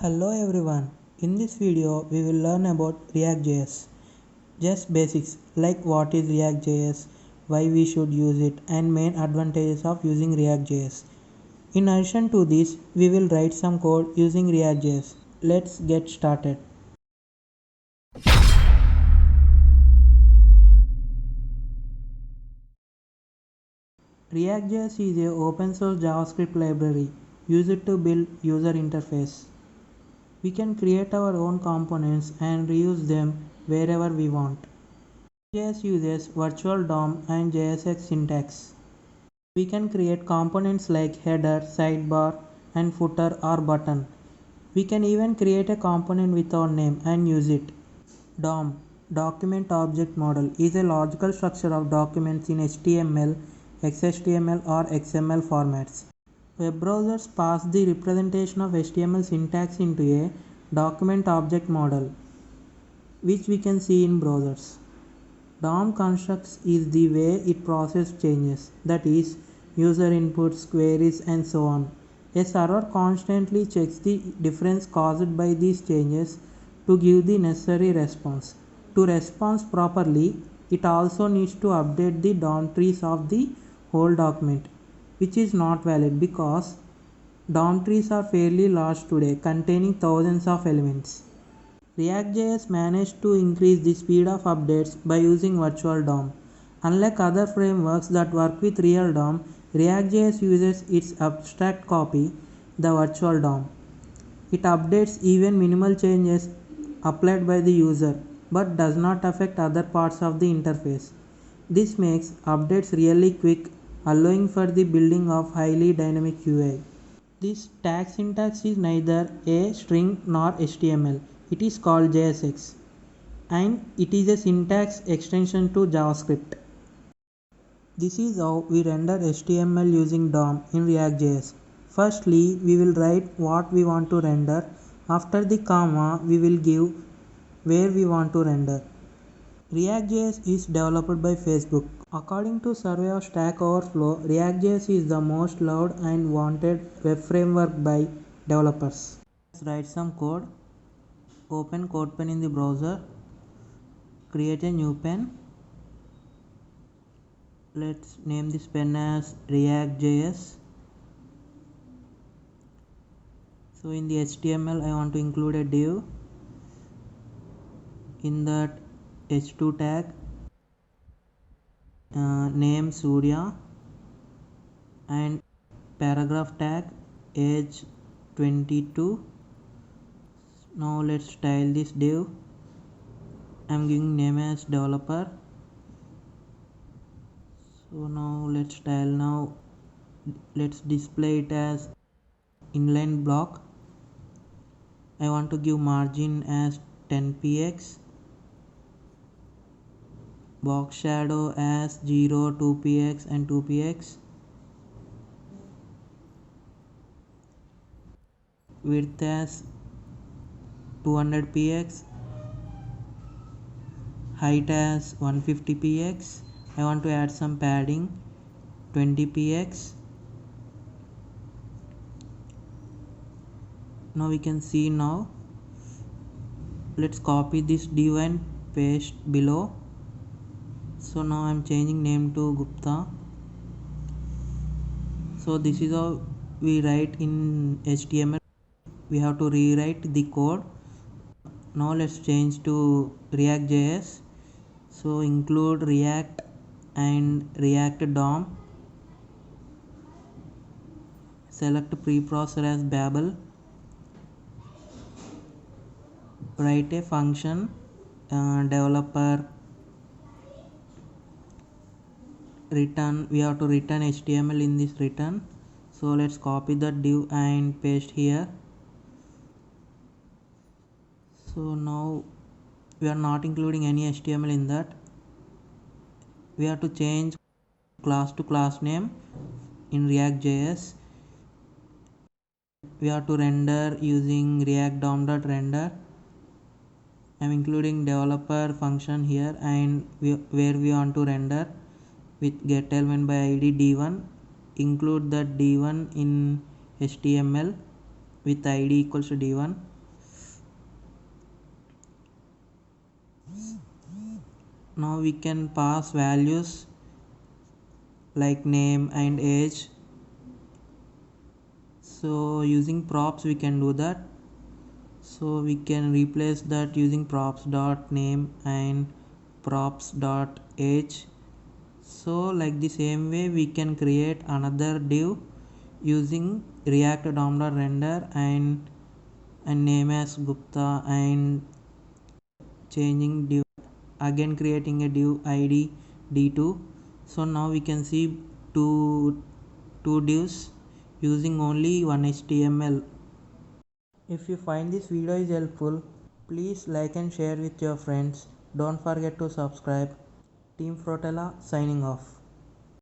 Hello everyone, in this video we will learn about React.js. Just basics like what is React.js, why we should use it and main advantages of using React.js. In addition to this, we will write some code using React.js. Let's get started. React.js is an open source JavaScript library used to build user interface. We can create our own components and reuse them wherever we want. JS uses virtual DOM and JSX syntax. We can create components like header, sidebar, and footer or button. We can even create a component with our name and use it. DOM, Document Object Model, is a logical structure of documents in HTML, XHTML, or XML formats. Web browsers pass the representation of HTML syntax into a document object model, which we can see in browsers. DOM constructs is the way it processes changes, that is, user inputs, queries, and so on. A server constantly checks the difference caused by these changes to give the necessary response. To respond properly, it also needs to update the DOM trees of the whole document, which is not valid because DOM trees are fairly large today, containing thousands of elements. React.js managed to increase the speed of updates by using virtual DOM. Unlike other frameworks that work with real DOM, React.js uses its abstract copy, the virtual DOM. It updates even minimal changes applied by the user, but does not affect other parts of the interface. This makes updates really quick, allowing for the building of highly dynamic UI. This tag syntax is neither a string nor HTML. It is called JSX and it is a syntax extension to JavaScript. This is how we render HTML using DOM in React.js. Firstly, we will write what we want to render. After the comma, we will give where we want to render. React.js is developed by Facebook. According to survey of Stack Overflow, React.js is the most loved and wanted web framework by developers. Let's write some code. Open CodePen in the browser. Create a new pen. Let's name this pen as React.js. So in the HTML, I want to include a div. In that h2 tag, name Surya, and paragraph tag age 22. Now let's style this div. I'm giving name as developer. So now let's style. Now let's display it as inline block. I want to give margin as 10px, box shadow as 0, 2px and 2px, width as 200px, height as 150px. I want to add some padding 20px. Now we can see now. Let's copy this div and paste below. So now I'm changing name to Gupta. So this is how we write in HTML. We have to rewrite the code. Now let's change to React.js. So include React and React DOM. Select preprocessor as Babel. Write a function developer return. We have to return HTML in this return. So let's copy the div and paste here. So now we are not including any HTML in that. We have to change class to class name in React.js. We have to render using React DOM.render. I'm including developer function here and where we want to render with get element by id d1. Include that d1 in HTML with id equals to d1. Now we can pass values like name and age. So using props we can do that. So we can replace that using props dot name and props dot age. So like the same way we can create another div using react dom.render and name as Gupta and changing div, again creating a div id d2. So now we can see two divs using only one HTML. If you find this video is helpful, please like and share with your friends. Don't forget to subscribe. Team Frotella signing off.